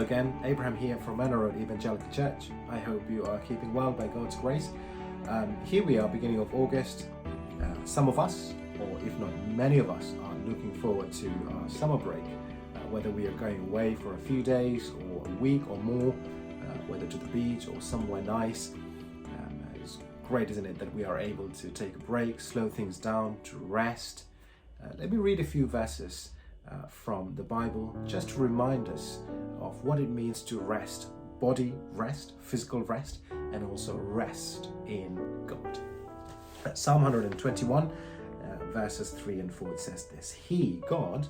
again, Abraham here from Manor Road Evangelical Church. I hope you are keeping well by God's grace. Here we are, beginning of August. Some of us, or if not many of us, are looking forward to our summer break, whether we are going away for a few days or a week or more, whether to the beach or somewhere nice. It's great, isn't it, that we are able to take a break, slow things down, to rest. Let me read a few verses from the Bible just to remind us of what it means to rest, body rest, physical rest, and also rest in God. Psalm 121 verses 3 and 4, it says this: He, God,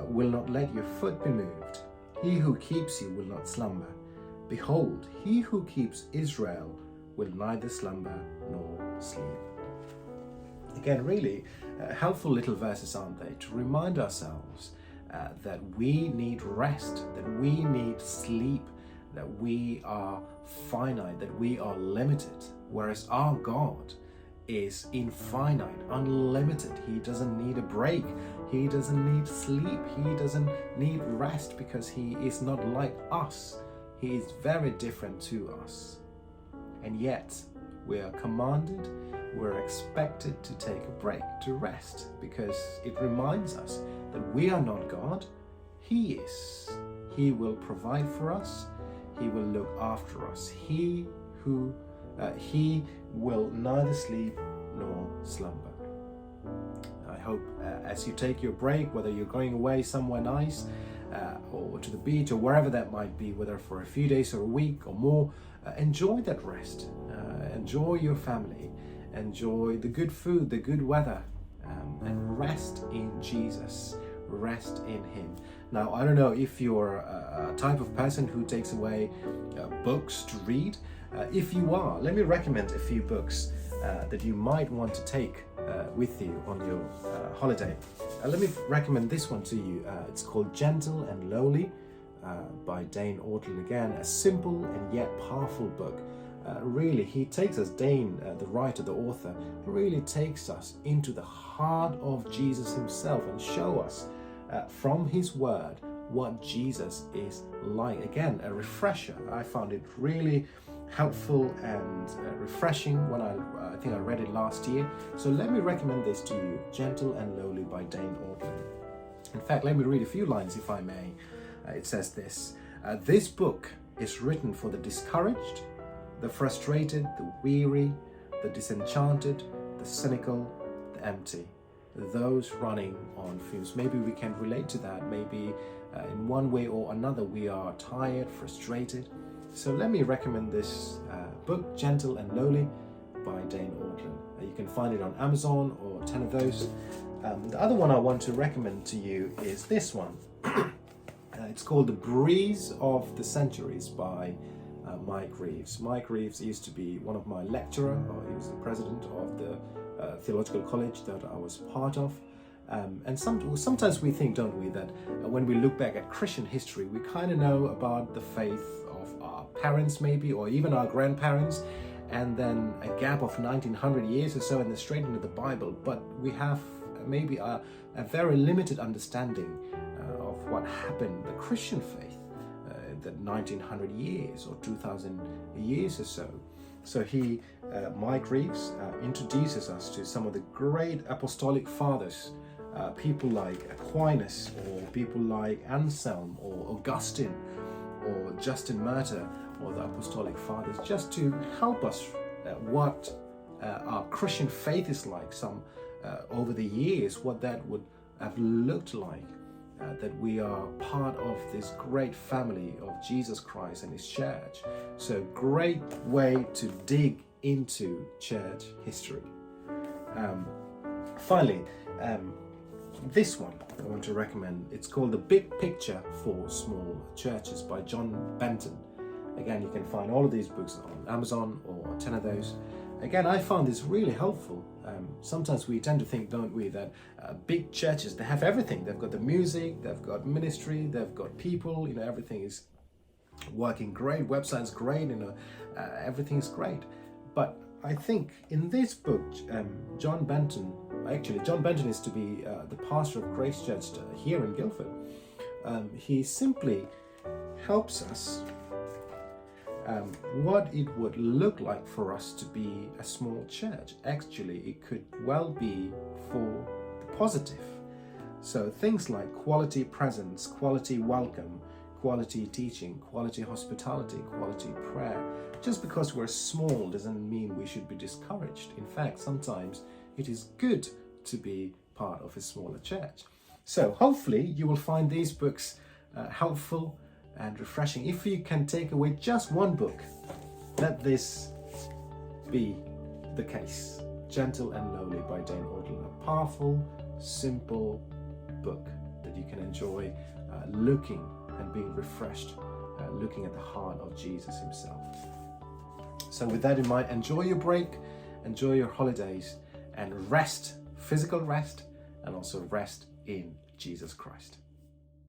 will not let your foot be moved. He who keeps you will not slumber. Behold, he who keeps Israel will neither slumber nor sleep. Again, really helpful little verses, aren't they, to remind ourselves that we need rest, that we need sleep, that we are finite, that we are limited, whereas our God is infinite, unlimited. He doesn't need a break. He doesn't need sleep. He doesn't need rest because he is not like us. He is very different to us. And yet, we are commanded, we're expected to take a break, to rest, because it reminds us that we are not God. He is. He will provide for us. He will look after us. He will neither sleep nor slumber. I hope as you take your break, whether you're going away somewhere nice or to the beach or wherever that might be, whether for a few days or a week or more, enjoy that rest. Enjoy your family. Enjoy the good food, the good weather, and rest in Jesus. Rest in Him. Now, I don't know if you're a type of person who takes away books to read. If you are, let me recommend a few books that you might want to take with you on your holiday. Let me recommend this one to you. It's called Gentle and Lowly by Dane Ortlund. Again, a simple and yet powerful book. Really, he takes us, Dane, the writer, the author, really takes us into the heart of Jesus himself and show us from his word what Jesus is like. Again, a refresher. I found it really helpful and refreshing when I think I read it last year. So let me recommend this to you, Gentle and Lowly by Dane Ortlund. In fact, let me read a few lines if I may. It says this: this book is written for the discouraged, the frustrated, the weary, the disenchanted, the cynical, the empty, those running on fumes. Maybe we can relate to that. Maybe in one way or another we are tired, frustrated. So let me recommend this book, Gentle and Lowly by Dane Ortlund. You can find it on Amazon or 10 of those. The other one I want to recommend to you is this one. It's called The Breeze of the Centuries by Mike Reeves. Mike Reeves used to be one of my lecturer, or he was the president of the theological college that I was part of. And sometimes we think, don't we, that when we look back at Christian history, we kind of know about the faith of our parents maybe, or even our grandparents, and then a gap of 1900 years or so and then straight into the Bible. But we have maybe a very limited understanding of what happened, the Christian faith, the 1900 years or 2000 years or so. So Mike Reeves introduces us to some of the great apostolic fathers, people like Aquinas, or people like Anselm, or Augustine, or Justin Martyr, or the apostolic fathers, just to help us what our Christian faith is like over the years, what that would have looked like, that we are part of this great family of Jesus Christ and His church. So great way to dig into church history. Finally, this one I want to recommend. It's called The Big Picture for Small Churches by John Benton. Again, you can find all of these books on Amazon or 10 of those. Again, I found this really helpful. Sometimes we tend to think, don't we, that big churches, they have everything. They've got the music, they've got ministry, they've got people, everything is working great, website's great, everything is great. But I think in this book, John Benton is to be the pastor of Grace Church here in Guildford. He simply helps us what it would look like for us to be a small church. Actually, it could well be for the positive. So things like quality presence, quality welcome, quality teaching, quality hospitality, quality prayer. Just because we're small doesn't mean we should be discouraged. In fact, sometimes it is good to be part of a smaller church. So hopefully you will find these books helpful and refreshing. If you can take away just one book, let this be the case. Gentle and Lowly by Dane Ortlund. A powerful, simple book that you can enjoy looking and being refreshed, looking at the heart of Jesus himself. So with that in mind, enjoy your break, enjoy your holidays, and rest, physical rest, and also rest in Jesus Christ.